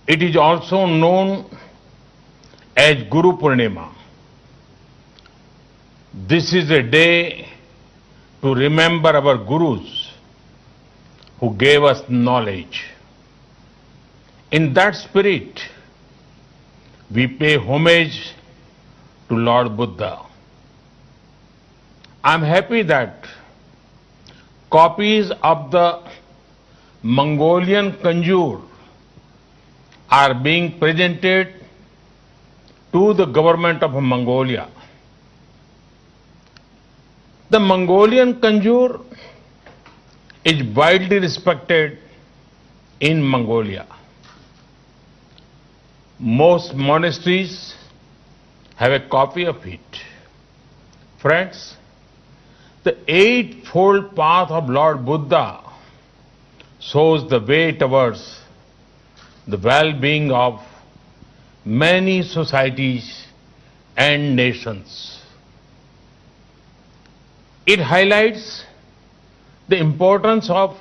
It is also known as Guru Purnima. This is a day to remember our Gurus who gave us knowledge. In that spirit, we pay homage to Lord Buddha. I am happy that copies of the Mongolian Kanjur are being presented to the government of Mongolia. The Mongolian Kanjur is widely respected in Mongolia. Most monasteries have a copy of it. Friends, the Eightfold Path of Lord Buddha shows the way towards the well-being of many societies and nations. It highlights the importance of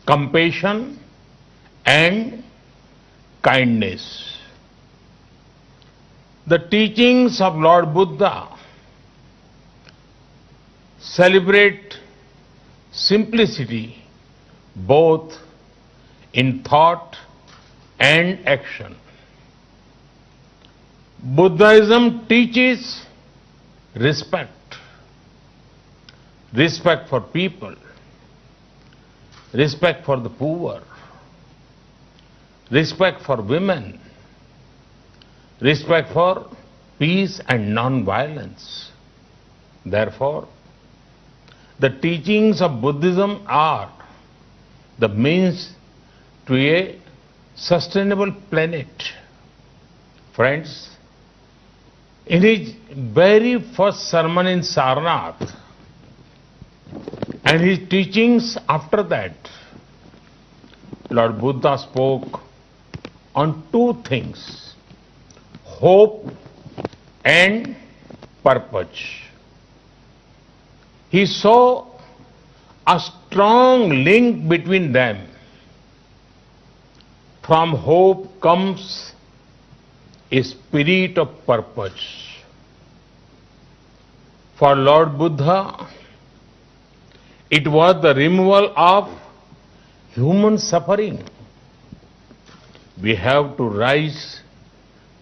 compassion and kindness. The teachings of Lord Buddha celebrate simplicity both in thought and action. Buddhism teaches respect for people, respect for the poor, respect for women, respect for peace and non-violence. Therefore, the teachings of Buddhism are the means to a sustainable planet. Friends, in his very first sermon in Sarnath and his teachings after that, Lord Buddha spoke on two things: hope and purpose. He saw a strong link between them. From hope comes a spirit of purpose. For Lord Buddha, it was the removal of human suffering. We have to rise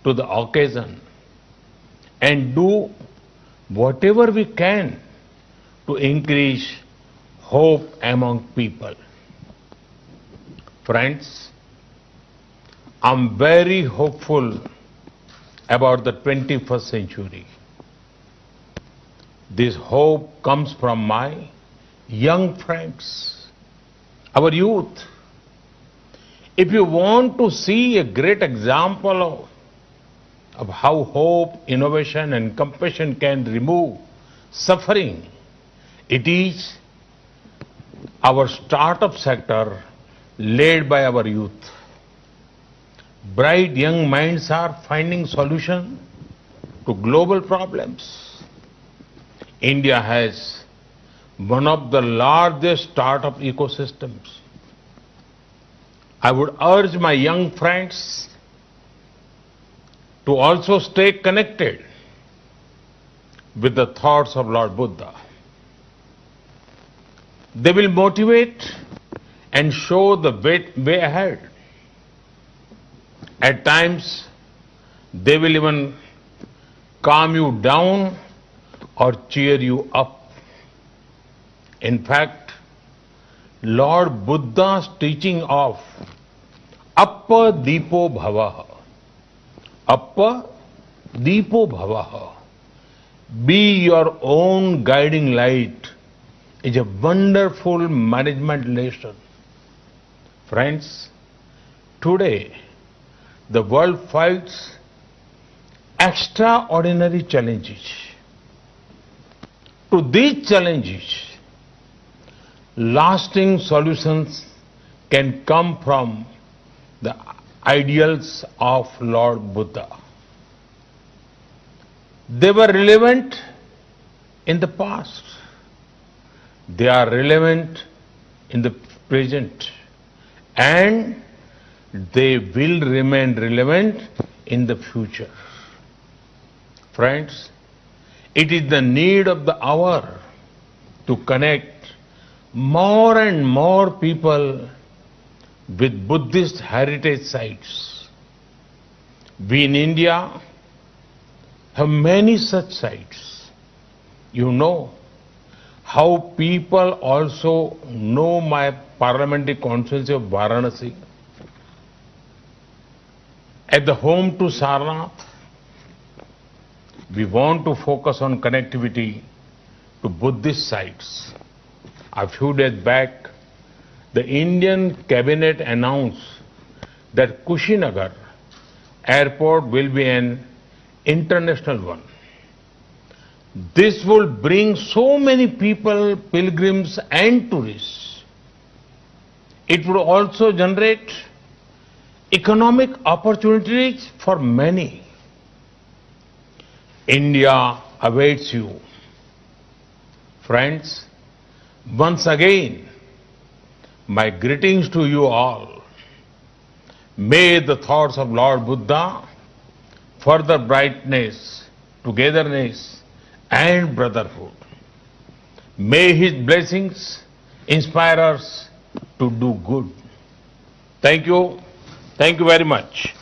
to the occasion and do whatever we can to increase hope among people. Friends, I'm very hopeful about the 21st century. This hope comes from my young friends, our youth. If you want to see a great example of how hope, innovation and compassion can remove suffering, it is our startup sector led by our youth. Bright young minds are finding solutions to global problems. India has one of the largest startup ecosystems. I would urge my young friends to also stay connected with the thoughts of Lord Buddha. They will motivate and show the way ahead. At times, they will even calm you down or cheer you up. In fact, Lord Buddha's teaching of Appa Deepo Bhavaha, Appa Deepo Bhavaha, be your own guiding light, is a wonderful management lesson. Friends, today the world fights extraordinary challenges. To these challenges, lasting solutions can come from the ideals of Lord Buddha. They were relevant in the past. They are relevant in the present. And they will remain relevant in the future. Friends, it is the need of the hour to connect more and more people with Buddhist heritage sites. We in India have many such sites. You know how people also know my parliamentary constituency of Varanasi. At the home to Sarnath, we want to focus on connectivity to Buddhist sites. A few days back, the Indian cabinet announced that Kushinagar airport will be an international one. This will bring so many people, pilgrims and tourists. It will also generate economic opportunities for many. India awaits you. Friends, once again, my greetings to you all. May the thoughts of Lord Buddha further brightness, togetherness and brotherhood. May his blessings inspire us to do good. Thank you. Thank you very much.